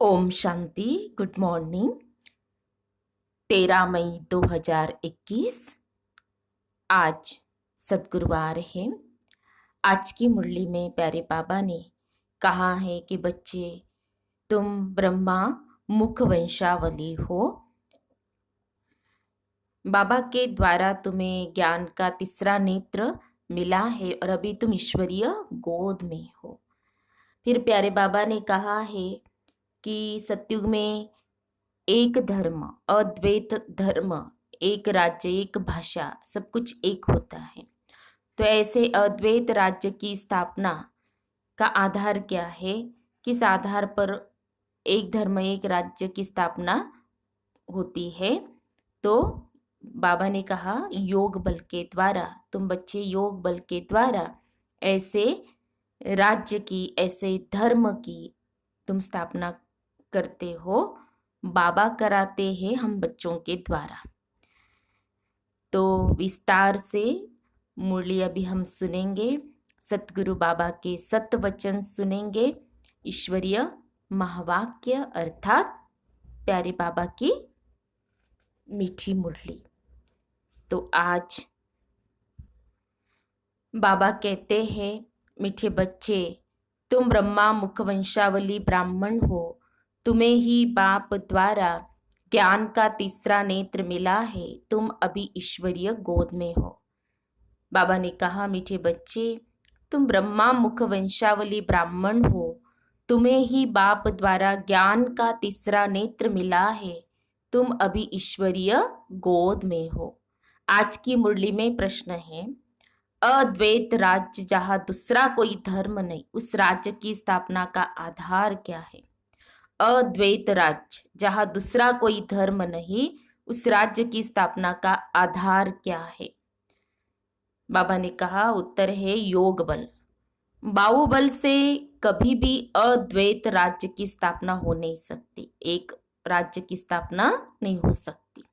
Om Shanti. Good morning. 13 मई 2021 आज सद्गुरुवार है। आज की मुरली में प्यारे बाबा ने कहा है कि बच्चे, तुम ब्रह्मा मुख वंशावली हो। बाबा के द्वारा तुम्हें ज्ञान का तीसरा नेत्र मिला है और अभी तुम ईश्वरीय गोद में हो। फिर प्यारे बाबा ने कहा है कि सतयुग में एक धर्म, अद्वैत धर्म, एक राज्य, एक भाषा, सब कुछ एक होता है। तो ऐसे अद्वैत राज्य की स्थापना का आधार क्या है? किस आधार पर एक धर्म एक राज्य की स्थापना होती है? तो बाबा ने कहा योग बल के द्वारा। तुम बच्चे योग बल के द्वारा ऐसे राज्य की, ऐसे धर्म की तुम स्थापना करते हो। बाबा कराते हैं हम बच्चों के द्वारा। तो विस्तार से मुरली अभी हम सुनेंगे, सतगुरु बाबा के सत वचन सुनेंगे, ईश्वरीय महावाक्य अर्थात प्यारे बाबा की मीठी मुरली। तो आज बाबा कहते हैं, मीठे बच्चे, तुम ब्रह्मा मुख वंशावली ब्राह्मण हो। तुम्हें ही बाप द्वारा ज्ञान का तीसरा नेत्र मिला है। तुम अभी ईश्वरीय गोद में हो। बाबा ने कहा, मीठे बच्चे, तुम ब्रह्मा मुख वंशावली ब्राह्मण हो। तुम्हें ही बाप द्वारा ज्ञान का तीसरा नेत्र मिला है। तुम अभी ईश्वरीय गोद में हो। आज की मुरली में प्रश्न है, अद्वैत राज्य जहाँ दूसरा कोई धर्म नहीं, उस राज्य की स्थापना का आधार क्या है? अद्वैत राज्य जहाँ दूसरा कोई धर्म नहीं, उस राज्य की स्थापना का आधार क्या है? बाबा ने कहा उत्तर है योग बल। बाहुबल से कभी भी अद्वैत राज्य की स्थापना हो नहीं सकती, एक राज्य की स्थापना नहीं हो सकती।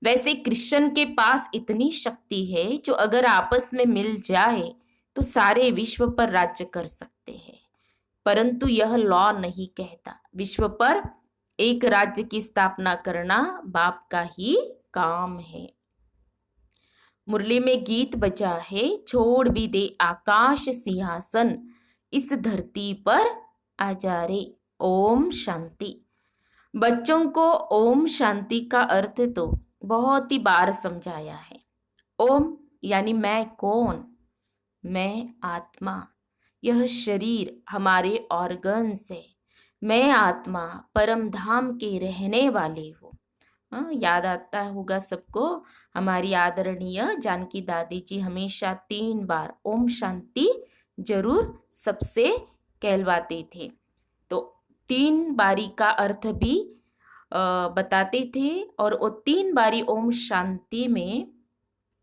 वैसे कृष्ण के पास इतनी शक्ति है जो अगर आपस में मिल जाए तो सारे विश्व पर राज्य कर सकते हैं, परंतु यह लॉ नहीं कहता। विश्व पर एक राज्य की स्थापना करना बाप का ही काम है। मुरली में गीत बजा है, छोड़ भी दे आकाश सिंहासन, इस धरती पर आ जा रे। ओम शांति। बच्चों को ओम शांति का अर्थ तो बहुत ही बार समझाया है। ओम यानी मैं कौन? मैं आत्मा। यह शरीर हमारे ऑर्गन्स है। मैं आत्मा परम धाम के रहने वाली हूँ। याद आता होगा सबको, हमारी आदरणीय जानकी दादी जी हमेशा 3 बार ओम शांति जरूर सबसे कहलवाते थे। तो 3 बारी का अर्थ भी बताते थे और वो 3 बारी ओम शांति में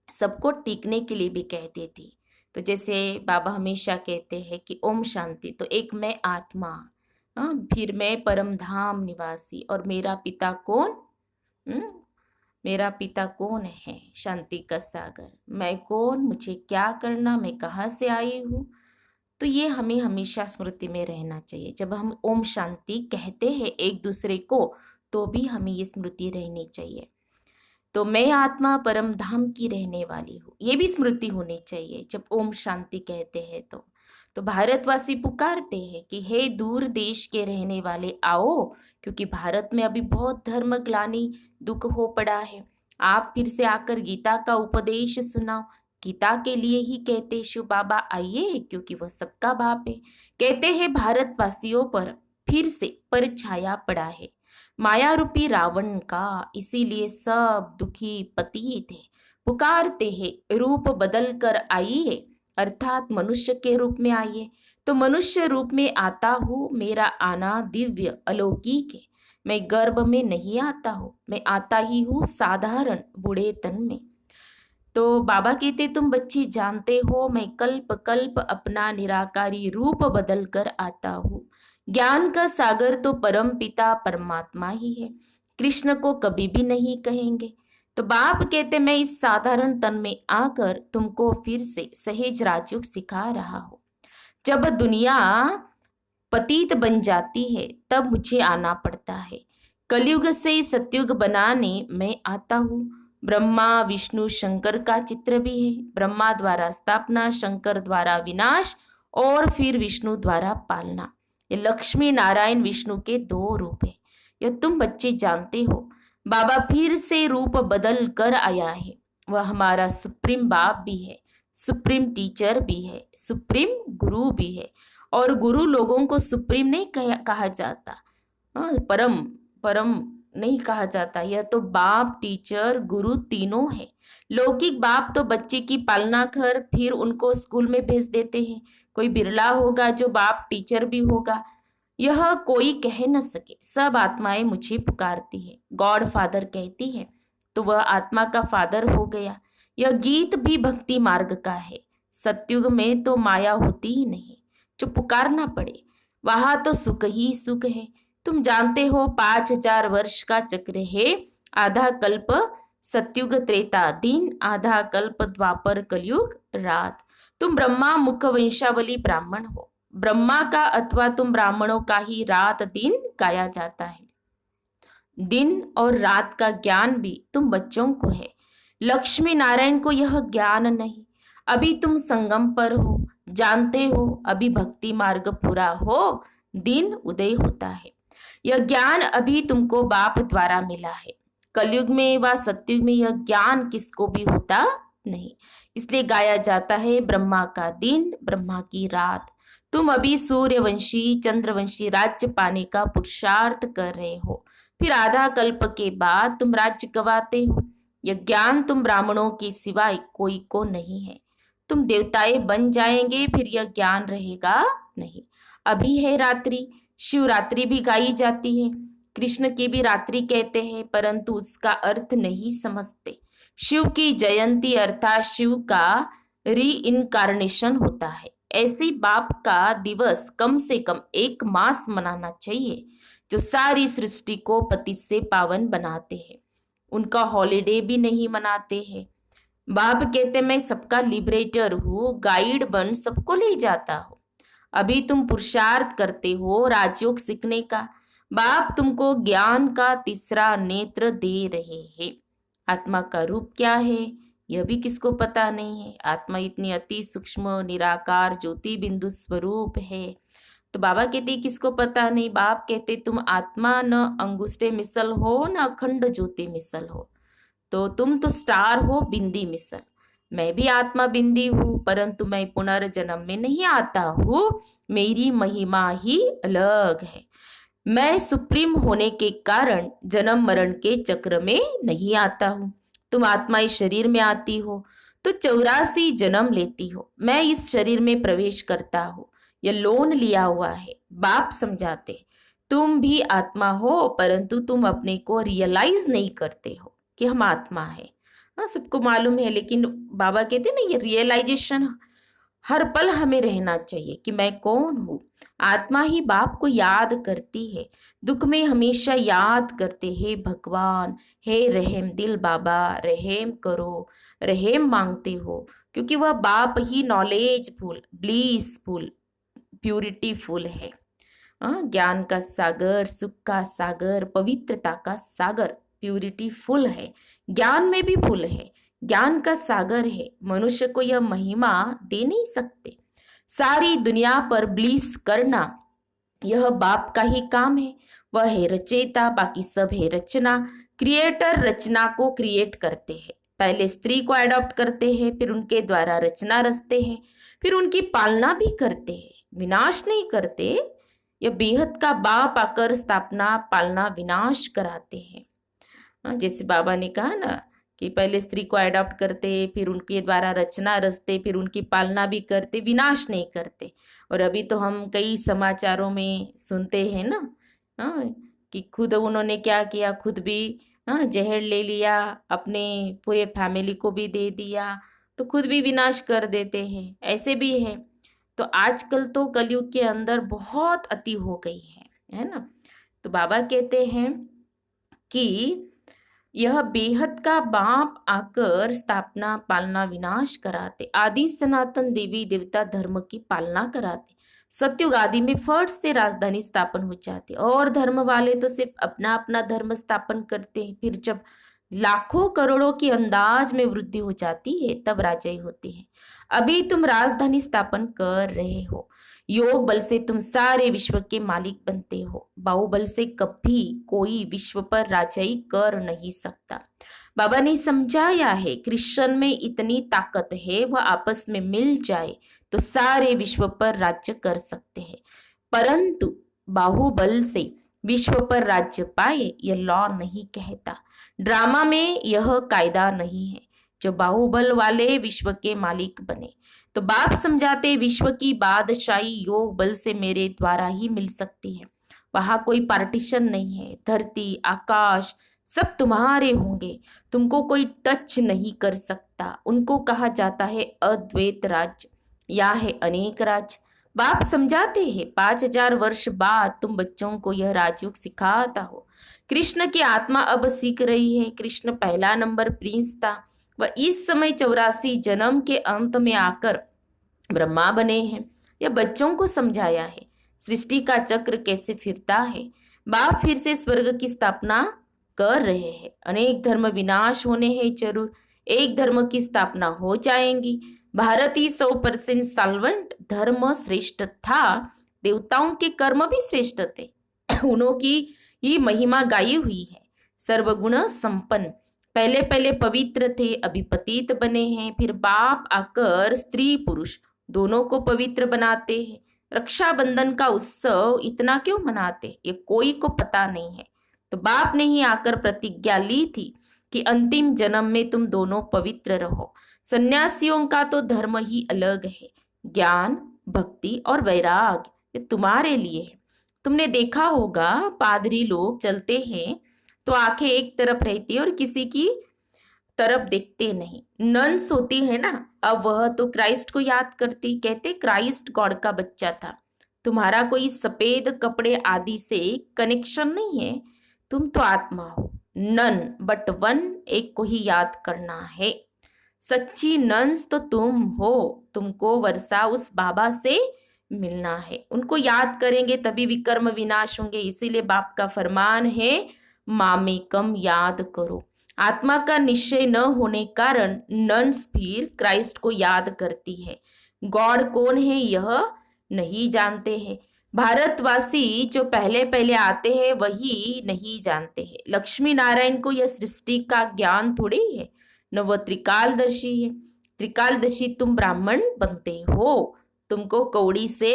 सबको टीकने के लिए भी कहते थे। तो जैसे बाबा हमेशा कहते हैं कि ओम शांति, तो एक मैं आत्मा, फिर मैं परम धाम निवासी, और मेरा पिता कौन? मेरा पिता कौन है? शांति का सागर। मैं कौन? मुझे क्या करना? मैं कहाँ से आई हूँ? तो ये हमें हमेशा स्मृति में रहना चाहिए। जब हम ओम शांति कहते हैं एक दूसरे को, तो भी हमें ये स्मृति रहनी चाहिए। तो मैं आत्मा परम धाम की रहने वाली हूँ, ये भी स्मृति होनी चाहिए जब ओम शांति कहते हैं। तो भारतवासी पुकारते हैं कि हे दूर देश के रहने वाले आओ, क्योंकि भारत में अभी बहुत धर्म ग्लानि दुख हो पड़ा है। आप फिर से आकर गीता का उपदेश सुनाओ। गीता के लिए ही कहते शिव बाबा आइए, क्योंकि वह सबका बाप है। कहते हैं भारतवासियों पर फिर से परछाया पड़ा है माया रूपी रावण का, इसीलिए सब दुखी पतित थे। पुकारते हैं रूप बदल कर आइए, अर्थात मनुष्य के रूप में आइए। तो मनुष्य रूप में आता हूँ, मेरा आना दिव्य अलौकिक है। मैं गर्भ में नहीं आता हूँ, मैं आता ही हूँ साधारण बूढ़े तन में। तो बाबा कहते तुम बच्चे जानते हो, मैं कल्प कल्प अपना निराकारी रूप बदल कर आता हूँ। ज्ञान का सागर तो परम पिता परमात्मा ही है, कृष्ण को कभी भी नहीं कहेंगे। तो बाप कहते मैं इस साधारण तन में आकर तुमको फिर से सहेज राजयोग सिखा रहा हूँ। जब दुनिया पतित बन जाती है तब मुझे आना पड़ता है। कलयुग से सतयुग बनाने मैं आता हूँ। ब्रह्मा विष्णु शंकर का चित्र भी है। ब्रह्मा द्वारा स्थापना, शंकर द्वारा विनाश और फिर विष्णु द्वारा पालना। ये लक्ष्मी नारायण विष्णु के दो रूप है। यह तुम बच्चे जानते हो। बाबा फिर से रूप बदल कर आया है। वह हमारा सुप्रीम बाप भी है, सुप्रीम टीचर भी है, सुप्रीम गुरु भी है। और गुरु लोगों को सुप्रीम नहीं कहा जाता, परम परम नहीं कहा जाता। यह तो बाप टीचर गुरु तीनों है। लौकिक बाप तो बच्चे की पालना कर फिर उनको स्कूल में भेज देते हैं। कोई बिरला होगा जो बाप टीचर भी होगा, यह कोई कह न सके। सब आत्माएं मुझे पुकारती है, गॉड फादर कहती है, तो वह आत्मा का फादर हो गया। यह गीत भी भक्ति मार्ग का है। सतयुग में तो माया होती ही नहीं जो पुकारना पड़े, वहां तो सुख ही सुख है। तुम जानते हो 5000 वर्ष का चक्र है। आधा कल्प सतयुग त्रेता दिन, आधा कल्प द्वापर कलयुग रात। तुम ब्रह्मा मुख वंशावली ब्राह्मण हो। ब्रह्मा का अथवा तुम ब्राह्मणों का ही रात दिन गाया जाता है। दिन और रात का ज्ञान भी तुम बच्चों को है, लक्ष्मी नारायण को यह ज्ञान नहीं। अभी तुम संगम पर हो, जानते हो। अभी भक्ति मार्ग पूरा हो, दिन उदय होता है। यह ज्ञान अभी तुमको बाप द्वारा मिला है। कलयुग में व सतयुग में यह ज्ञान किसको भी होता नहीं। इसलिए गाया जाता है ब्रह्मा का दिन, ब्रह्मा की रात। तुम अभी सूर्यवंशी चंद्रवंशी राज्य पाने का पुरुषार्थ कर रहे हो। फिर आधा कल्प के बाद तुम राज्य गवाते हो। यह ज्ञान तुम ब्राह्मणों के सिवाय कोई को नहीं है। तुम देवताएं बन जाएंगे, फिर यह ज्ञान रहेगा नहीं। अभी है रात्रि, शिवरात्रि भी गाई जाती है। कृष्ण की भी रात्रि कहते हैं, परंतु उसका अर्थ नहीं समझते। शिव की जयंती अर्थात शिव का री इनकारनेशन होता है। ऐसे बाप का दिवस कम से कम 1 मास मनाना चाहिए, जो सारी सृष्टि को पति से पावन बनाते हैं। उनका हॉलिडे भी नहीं मनाते हैं। बाप कहते मैं सबका लिबरेटर हूँ, गाइड बन सबको ले जाता हूँ। अभी तुम पुरुषार्थ करते हो राजयोग सीखने का। बाप तुमको ज्ञान का तीसरा नेत्र दे रहे हैं। आत्मा का रूप क्या है यह भी किसको पता नहीं है। आत्मा इतनी अति सूक्ष्म निराकार ज्योति बिंदु स्वरूप है, तो बाबा कहते किसको पता नहीं। बाप कहते तुम आत्मा न अंगुष्ठे मिसल हो न अखंड ज्योति मिसल हो, तो तुम तो स्टार हो बिंदी मिसल। मैं भी आत्मा बिंदी हूँ, परंतु मैं पुनर्जन्म में नहीं आता हूँ। मेरी महिमा ही अलग है। मैं सुप्रीम होने के कारण जन्म मरण के चक्र में नहीं आता हूँ। तुम आत्मा इस शरीर में आती हो तो 84 जन्म लेती हो। मैं इस शरीर में प्रवेश करता हूँ, यह लोन लिया हुआ है। बाप समझाते तुम भी आत्मा हो, परंतु तुम अपने को रियलाइज नहीं करते हो कि हम आत्मा है। हाँ, सबको मालूम है, लेकिन बाबा कहते ना ये रियलाइजेशन हर पल हमें रहना चाहिए कि मैं कौन हूँ। आत्मा ही बाप को याद करती है, दुख में हमेशा याद करते हैं भगवान। हे रहम दिल बाबा रहम करो, रहम मांगते हो, क्योंकि वह बाप ही नॉलेजफुल ब्लीसफुल प्यूरिटीफुल है। ज्ञान का सागर, सुख का सागर, पवित्रता का सागर, प्यूरिटी फुल है। ज्ञान में भी फुल है, ज्ञान का सागर है। मनुष्य को यह महिमा दे नहीं सकते। सारी दुनिया पर ब्लीस करना यह बाप का ही काम है। वह है रचयिता, बाकी सब है रचना। क्रिएटर रचना को क्रिएट करते हैं। पहले स्त्री को अडॉप्ट करते हैं, फिर उनके द्वारा रचना रचते हैं, फिर उनकी पालना भी करते हैं, विनाश नहीं करते। यह बेहद का बाप आकर स्थापना पालना विनाश कराते हैं। जैसे बाबा ने कहा ना कि पहले स्त्री को अडॉप्ट करते, फिर उनके द्वारा रचना रचते, फिर उनकी पालना भी करते, विनाश नहीं करते। और अभी तो हम कई समाचारों में सुनते हैं ना, कि खुद उन्होंने क्या किया, खुद भी जहर ले लिया, अपने पूरे फैमिली को भी दे दिया, तो खुद भी विनाश कर देते हैं। ऐसे भी है। तो आजकल तो कलयुग के अंदर बहुत अति हो गई है ना। तो बाबा कहते हैं कि यह बेहद का बाप आकर स्थापना पालना विनाश कराते, आदि सनातन देवी देवता धर्म की पालना कराते। सत्युग आदि में फट से राजधानी स्थापन हो जाती है और धर्म वाले तो सिर्फ अपना अपना धर्म स्थापन करते हैं। फिर जब लाखों करोड़ों की अंदाज में वृद्धि हो जाती है तब राजाई होती है। अभी तुम राजधानी स्थापन कर रहे हो। योग बल से तुम सारे विश्व के मालिक बनते हो। बाहुबल से कभी कोई विश्व पर राजाई कर नहीं सकता। बाबा ने समझाया है कृष्ण में इतनी ताकत है वह आपस में मिल जाए तो सारे विश्व पर राज्य कर सकते हैं, परंतु बाहुबल से विश्व पर राज्य पाए यह लॉ नहीं कहता। ड्रामा में यह कायदा नहीं है जो बाहुबल वाले विश्व के मालिक बने। तो बाप समझाते विश्व की बादशाही योग बल से मेरे द्वारा ही मिल सकती है। वहां कोई पार्टीशन नहीं है। धरती आकाश सब तुम्हारे होंगे, तुमको कोई टच नहीं कर सकता। उनको कहा जाता है अद्वैत राज्य या है अनेक राज्य। बाप समझाते हैं 5000 वर्ष बाद तुम बच्चों को यह राजयोग सिखाता हो। कृष्ण की आत्मा अब सीख रही है। कृष्ण पहला नंबर प्रिंस था। वह इस समय 84 जन्म के अंत में आकर ब्रह्मा बने हैं। यह बच्चों को समझाया है सृष्टि का चक्र कैसे फिरता है। बाप फिर से स्वर्ग की स्थापना कर रहे हैं। अनेक धर्म विनाश होने हैं जरूर, एक धर्म की स्थापना हो जाएंगी। भारत ही 100% साल्वेंट धर्म श्रेष्ठ था। देवताओं के कर्म भी श्रेष्ठ थे। उन्हों की ही महिमा गाई हुई है। सर्वगुण संपन्न पहले पहले पवित्र थे, अभी पतित बने हैं। फिर बाप आकर स्त्री पुरुष दोनों को पवित्र बनाते हैं। रक्षाबंधन का उत्सव इतना क्यों मनाते ये कोई को पता नहीं है। तो बाप ने ही आकर प्रतिज्ञा ली थी कि अंतिम जन्म में तुम दोनों पवित्र रहो। सन्यासियों का तो धर्म ही अलग है। ज्ञान भक्ति और वैराग्य ये तुम्हारे लिए है। तुमने देखा होगा पादरी लोग चलते हैं तो आंखें एक तरफ रहती है और किसी की तरफ देखते नहीं। नन्स होती है ना, अब वह तो क्राइस्ट को याद करती, कहते क्राइस्ट गॉड का बच्चा था। तुम्हारा कोई सफेद कपड़े आदि से कनेक्शन नहीं है। तुम तो आत्मा हो, नन बट वन, एक को ही याद करना है। सच्ची नन्स तो तुम हो। तुमको वर्षा उस बाबा से मिलना है। उनको याद करेंगे तभी विकर्म विनाश होंगे। इसीलिए बाप का फरमान है मामेकम याद करो। आत्मा का निश्चय न होने कारण नन्स फिर क्राइस्ट को याद करती है। गॉड कौन है यह नहीं जानते हैं। भारतवासी जो पहले पहले आते हैं वही नहीं जानते हैं। लक्ष्मी नारायण को यह सृष्टि का ज्ञान थोड़ी है, न वह त्रिकालदर्शी है। त्रिकालदर्शी तुम ब्राह्मण बनते हो। तुमको कौड़ी से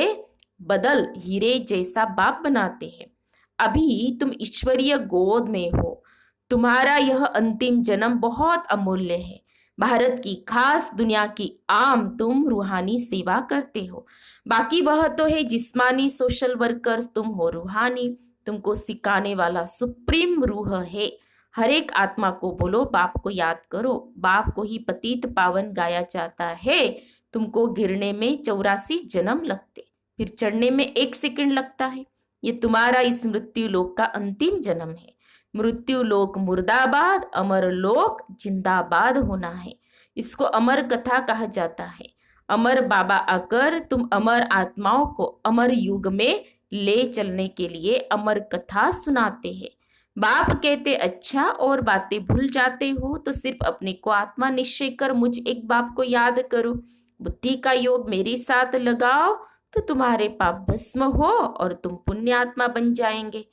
बदल हीरे जैसा बाप बनाते हैं। अभी तुम ईश्वरीय गोद में हो। तुम्हारा यह अंतिम जन्म बहुत अमूल्य है। भारत की खास दुनिया की आम तुम रूहानी सेवा करते हो। बाकी वह तो है जिस्मानी सोशल वर्कर्स, तुम हो रूहानी। तुमको सिखाने वाला सुप्रीम रूह है। हर एक आत्मा को बोलो बाप को याद करो। बाप को ही पतित पावन गाया जाता है। तुमको गिरने में 84 जन्म लगते, फिर चढ़ने में 1 सेकंड लगता है। ये तुम्हारा इस मृत्यु लोक का अंतिम जन्म है। मृत्यु लोक मुर्दाबाद, अमर लोक जिंदाबाद होना है। इसको अमर कथा कहा जाता है। अमर बाबा आकर तुम अमर आत्माओं को अमर युग में ले चलने के लिए अमर कथा सुनाते हैं। बाप कहते अच्छा और बातें भूल जाते हो तो सिर्फ अपने को आत्मा निश्चय कर मुझ एक बाप को याद करो। बुद्धि का योग मेरे साथ लगाओ तो तुम्हारे पाप भस्म हो और तुम पुण्यात्मा बन जाएंगे।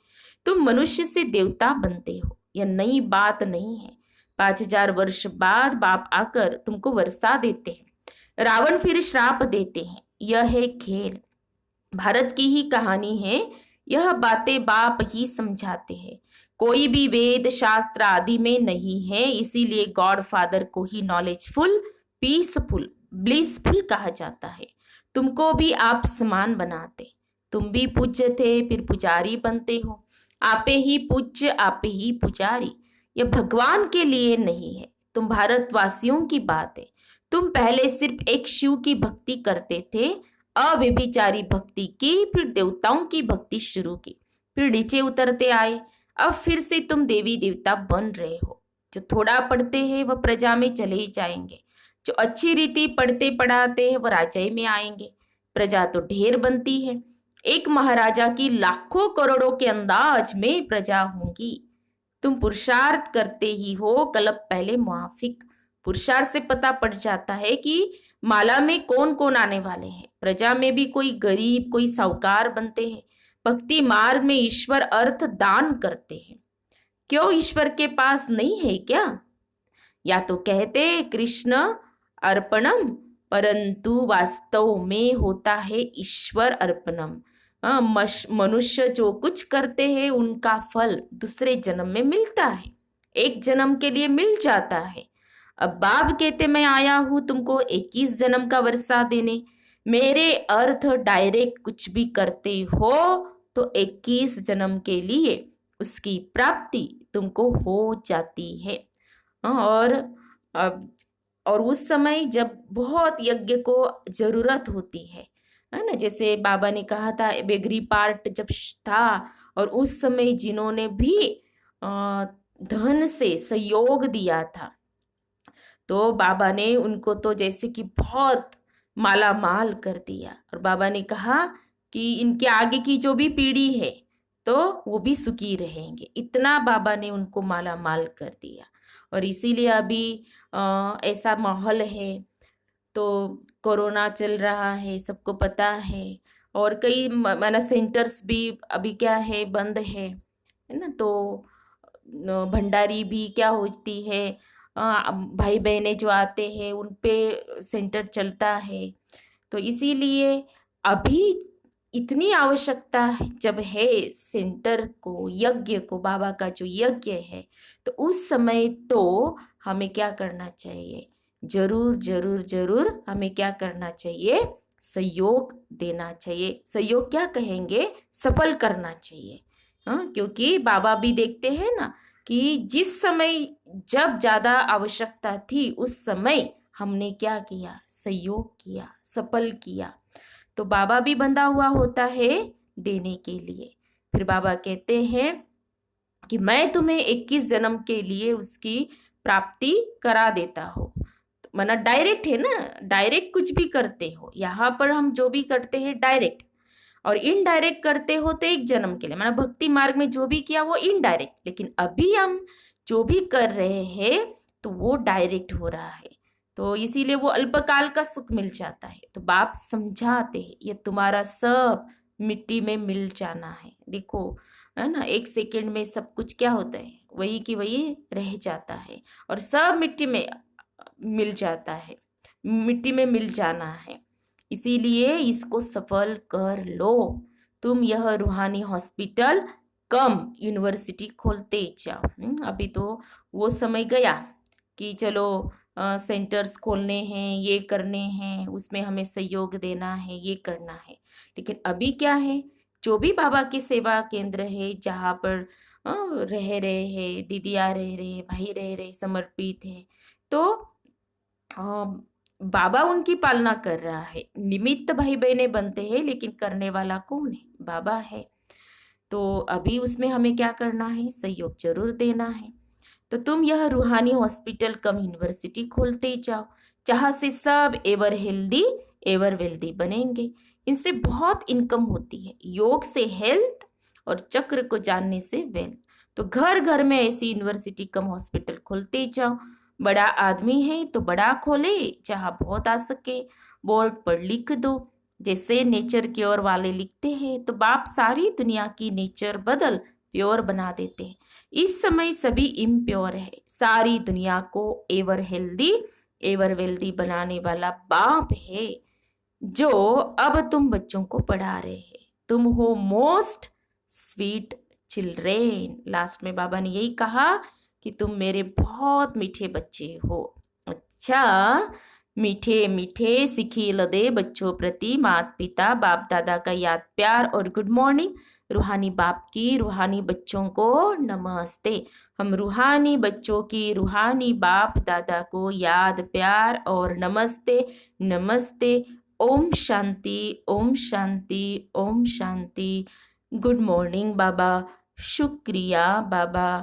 तुम मनुष्य से देवता बनते हो। यह नई बात नहीं है। 5000 वर्ष बाद बाप आकर तुमको वर्षा देते हैं। रावण फिर श्राप देते हैं। यह है खेल। भारत की ही कहानी है। यह बातें बाप ही समझाते हैं। कोई भी वेद शास्त्र आदि में नहीं है। इसीलिए गॉड फादर को ही नॉलेजफुल, पीसफुल, ब्लिसफुल कहा जाता है। तुमको भी आप समान बनाते। तुम भी पूज्य थे फिर पुजारी बनते हो। आपे ही पूज्य आपे ही पुजारी। यह भगवान के लिए नहीं है, तुम भारतवासियों की बात है। तुम पहले सिर्फ एक शिव की भक्ति करते थे, अव्यभिचारी भक्ति की, फिर देवताओं की भक्ति शुरू की, फिर नीचे उतरते आए। अब फिर से तुम देवी देवता बन रहे हो। जो थोड़ा पढ़ते हैं वह प्रजा में चले जाएंगे। जो अच्छी रीति पढ़ते पढ़ाते हैं वह राजाई में आएंगे। प्रजा तो ढेर बनती है। एक महाराजा की लाखों करोड़ों के अंदाज में प्रजा होंगी। तुम पुरुषार्थ करते ही हो, कल्प पहले मुआफिक। पुरुषार्थ से पता पड़ जाता है कि माला में कौन कौन आने वाले हैं। प्रजा में भी कोई गरीब कोई साहूकार बनते हैं। भक्ति मार्ग में ईश्वर अर्थ दान करते हैं। क्यों ईश्वर के पास नहीं है क्या? या तो कहते कृष्ण अर्पणम, परंतु वास्तव में होता है ईश्वर अर्पणम। मनुष्य जो कुछ करते हैं उनका फल दूसरे जन्म में मिलता है, एक जन्म के लिए मिल जाता है। अब बाप कहते मैं आया हूं तुमको 21 जन्म का वर्षा देने। मेरे अर्थ डायरेक्ट कुछ भी करते हो तो 21 जन्म के लिए उसकी प्राप्ति तुमको हो जाती है। और और उस समय जब बहुत यज्ञ को जरूरत होती है ना, जैसे बाबा ने कहा था बेगरी पार्ट जब था और उस समय जिन्होंने भी धन से सहयोग दिया था तो बाबा ने उनको तो जैसे कि बहुत माला माल कर दिया। और बाबा ने कहा कि इनके आगे की जो भी पीढ़ी है तो वो भी सुखी रहेंगे, इतना बाबा ने उनको माला माल कर दिया। और इसीलिए अभी ऐसा माहौल है। तो कोरोना चल रहा है, सबको पता है, और कई माना सेंटर्स भी अभी क्या है बंद है ना। तो भंडारी भी क्या होती है, भाई बहनें जो आते हैं उन पे सेंटर चलता है। तो इसीलिए अभी इतनी आवश्यकता जब है सेंटर को, यज्ञ को, बाबा का जो यज्ञ है, तो उस समय तो हमें क्या करना चाहिए? जरूर जरूर जरूर हमें क्या करना चाहिए? सहयोग देना चाहिए। सहयोग क्या कहेंगे, सफल करना चाहिए। हाँ, क्योंकि बाबा भी देखते हैं ना कि जिस समय जब ज्यादा आवश्यकता थी उस समय हमने क्या किया? सहयोग किया, सफल किया। तो बाबा भी बंधा हुआ होता है देने के लिए। फिर बाबा कहते हैं कि मैं तुम्हें 21 जन्म के लिए उसकी प्राप्ति करा देता हूँ। तो मना डायरेक्ट है ना, डायरेक्ट कुछ भी करते हो, यहाँ पर हम जो भी करते हैं डायरेक्ट, और इनडायरेक्ट करते हो तो एक जन्म के लिए, माना भक्ति मार्ग में जो भी किया वो इनडायरेक्ट, लेकिन अभी हम जो भी कर रहे हैं तो वो डायरेक्ट हो रहा है। तो इसीलिए वो अल्पकाल का सुख मिल जाता है। तो बाप समझाते हैं ये तुम्हारा सब मिट्टी में मिल जाना है। देखो है ना, एक सेकंड में सब कुछ क्या होता है, वही की वही रह जाता है और सब मिट्टी में मिल जाता है, मिट्टी में मिल जाना है। इसीलिए इसको सफल कर लो। तुम यह रूहानी हॉस्पिटल कम यूनिवर्सिटी खोलते जाओ। अभी तो वो समय गया कि चलो सेंटर्स खोलने हैं, ये करने हैं, उसमें हमें सहयोग देना है, ये करना है। लेकिन अभी क्या है, जो भी बाबा की सेवा केंद्र है जहाँ पर रह रहे हैं, दीदियाँ रह रहे हैं, भाई रह रहे, समर्पित है, तो बाबा उनकी पालना कर रहा है। निमित्त भाई बहनें बनते हैं लेकिन करने वाला कौन है? बाबा है। तो अभी उसमें हमें क्या करना है? सहयोग जरूर देना है। तो तुम यह रूहानी हॉस्पिटल कम यूनिवर्सिटी खोलते जाओ, जहाँ से सब एवर हेल्दी एवर वेल्दी बनेंगे। इनसे बहुत इनकम होती है, योग से हेल्थ और चक्र को जानने से वेल्थ। तो घर घर में ऐसी यूनिवर्सिटी कम हॉस्पिटल खोलते जाओ। बड़ा आदमी है तो बड़ा खोले, जहाँ बहुत आ सके बोर्ड पर लिख दो, जैसे नेचर क्योर वाले लिखते हैं। तो बाप सारी दुनिया की नेचर बदल प्योर बना देते हैं। इस समय सभी इम्प्योर है, सारी दुनिया को एवर हेल्दी एवर वेल्दी बनाने वाला बाप है, जो अब तुम बच्चों को पढ़ा रहे हैं। तुम हो मोस्ट स्वीट चिल्ड्रेन। लास्ट में बाबा ने यही कहा कि तुम मेरे बहुत मीठे बच्चे हो। अच्छा, मीठे मीठे सिखिल दे बच्चों प्रति माता पिता बाप दादा का याद प्यार और गुड मॉर्निंग। रूहानी बाप की रूहानी बच्चों को नमस्ते। हम रूहानी बच्चों की रूहानी बाप दादा को याद प्यार और नमस्ते नमस्ते। ओम शांति ओम शांति ओम शांति। गुड मॉर्निंग बाबा, शुक्रिया बाबा,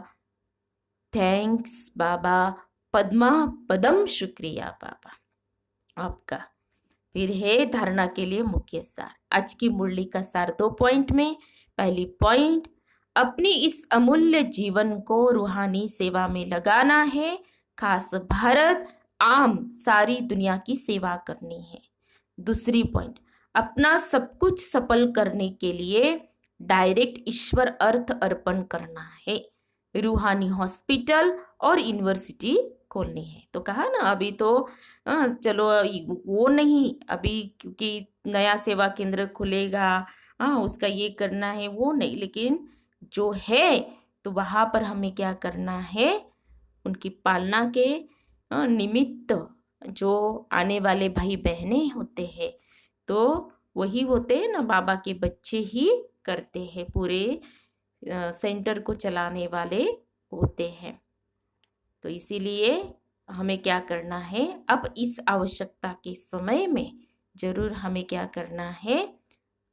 थैंक्स बाबा, पद्मा पदम शुक्रिया बाबा आपका। फिर है धारणा के लिए मुख्य सार। आज की मुरली का सार 2 पॉइंट में। पहली पॉइंट, अपनी इस अमूल्य जीवन को रूहानी सेवा में लगाना है, खास भारत आम सारी दुनिया की सेवा करनी है। दूसरी पॉइंट, अपना सब कुछ सफल करने के लिए डायरेक्ट ईश्वर अर्थ अर्पण करना है, रूहानी हॉस्पिटल और यूनिवर्सिटी खोलनी है। तो कहा ना अभी तो चलो वो नहीं, अभी क्योंकि नया सेवा केंद्र खुलेगा, उसका ये करना है वो नहीं, लेकिन जो है तो वहाँ पर हमें क्या करना है, उनकी पालना के निमित्त जो आने वाले भाई बहने होते हैं तो वही होते हैं ना, बाबा के बच्चे ही करते हैं, पूरे सेंटर को चलाने वाले होते हैं। तो इसीलिए हमें क्या करना है, अब इस आवश्यकता के समय में जरूर हमें क्या करना है,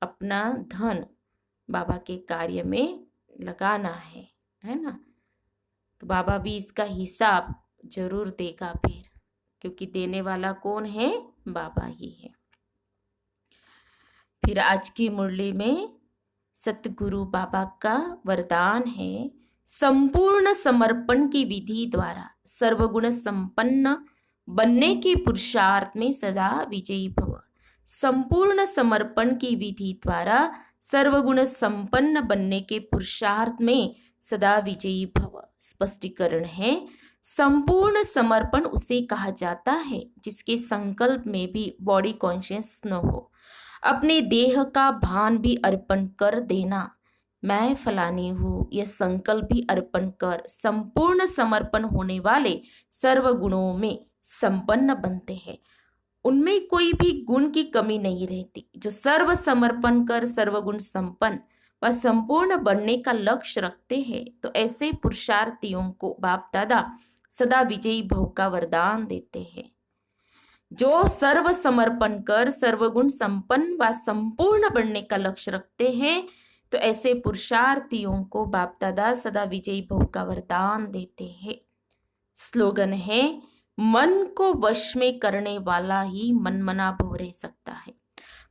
अपना धन बाबा के कार्य में लगाना है ना। तो बाबा भी इसका हिसाब जरूर देगा फिर, क्योंकि देने वाला कौन है, बाबा ही है। फिर आज की मुरली में सतगुरु बाबा का वरदान है, संपूर्ण समर्पण की विधि द्वारा सर्वगुण संपन्न बनने के पुरुषार्थ में सदा विजयी भव। संपूर्ण समर्पण की विधि द्वारा सर्वगुण संपन्न बनने के पुरुषार्थ में सदा विजयी भव। स्पष्टीकरण है, संपूर्ण समर्पण उसे कहा जाता है जिसके संकल्प में भी बॉडी कॉन्शियस न हो, अपने देह का भान भी अर्पण कर देना, मैं फलानी हूँ, यह संकल्प भी अर्पण कर संपूर्ण समर्पण होने वाले सर्व गुणों में संपन्न बनते हैं। उनमें कोई भी गुण की कमी नहीं रहती। जो सर्व समर्पण कर सर्वगुण संपन्न व संपूर्ण बनने का लक्ष्य रखते हैं, तो ऐसे पुरुषार्थियों को बाप दादा सदा विजयी भव का वरदान देते हैं। जो सर्व समर्पण कर सर्वगुण संपन्न व संपूर्ण बनने का लक्ष्य रखते हैं, तो ऐसे पुरुषार्थियों को बाप दादा सदा विजयी भव का वरदान देते हैं। स्लोगन है, मन को वश में करने वाला ही मनमना भव रह सकता है।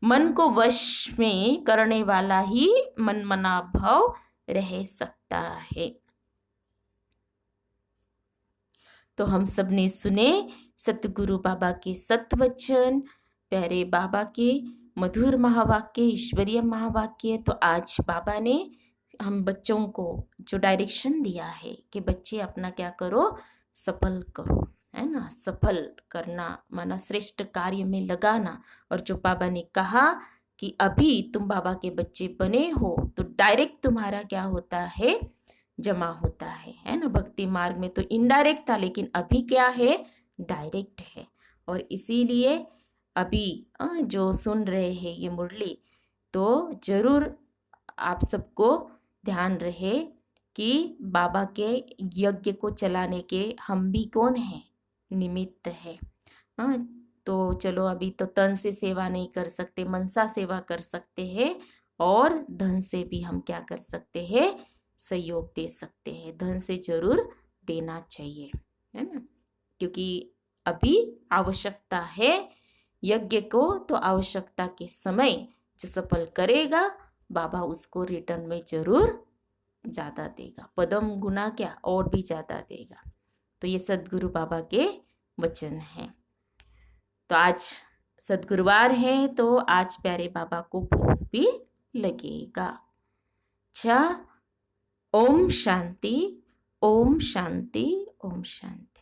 मन को वश में करने वाला ही मनमना भव रह सकता है। तो हम सब ने सुने सतगुरु बाबा के सत्वचन, प्यारे बाबा के मधुर महावाक्य, ईश्वरीय महावाक्य। तो आज बाबा ने हम बच्चों को जो डायरेक्शन दिया है कि बच्चे अपना क्या करो, सफल करो, है ना। सफल करना माना श्रेष्ठ कार्य में लगाना। और जो बाबा ने कहा कि अभी तुम बाबा के बच्चे बने हो तो डायरेक्ट तुम्हारा क्या होता है, जमा होता है ना। भक्ति मार्ग में तो इनडायरेक्ट था, लेकिन अभी क्या है, डायरेक्ट है। और इसीलिए अभी जो सुन रहे हैं ये मुरली, तो जरूर आप सबको ध्यान रहे कि बाबा के यज्ञ को चलाने के हम भी कौन हैं, निमित्त है। तो चलो अभी तो तन से सेवा नहीं कर सकते, मन से सेवा कर सकते हैं, और धन से भी हम क्या कर सकते हैं, सहयोग दे सकते हैं। धन से जरूर देना चाहिए, है ना, क्योंकि अभी आवश्यकता है यज्ञ को। तो आवश्यकता के समय जो सफल करेगा, बाबा उसको रिटर्न में जरूर ज़्यादा देगा, पदम गुना क्या और भी ज़्यादा देगा। तो ये सदगुरु बाबा के वचन हैं। तो आज सदगुरुवार है, तो आज प्यारे बाबा को भोग भी लगेगा। अच्छा, ओम शांति, ओम शांति, ओम शांति।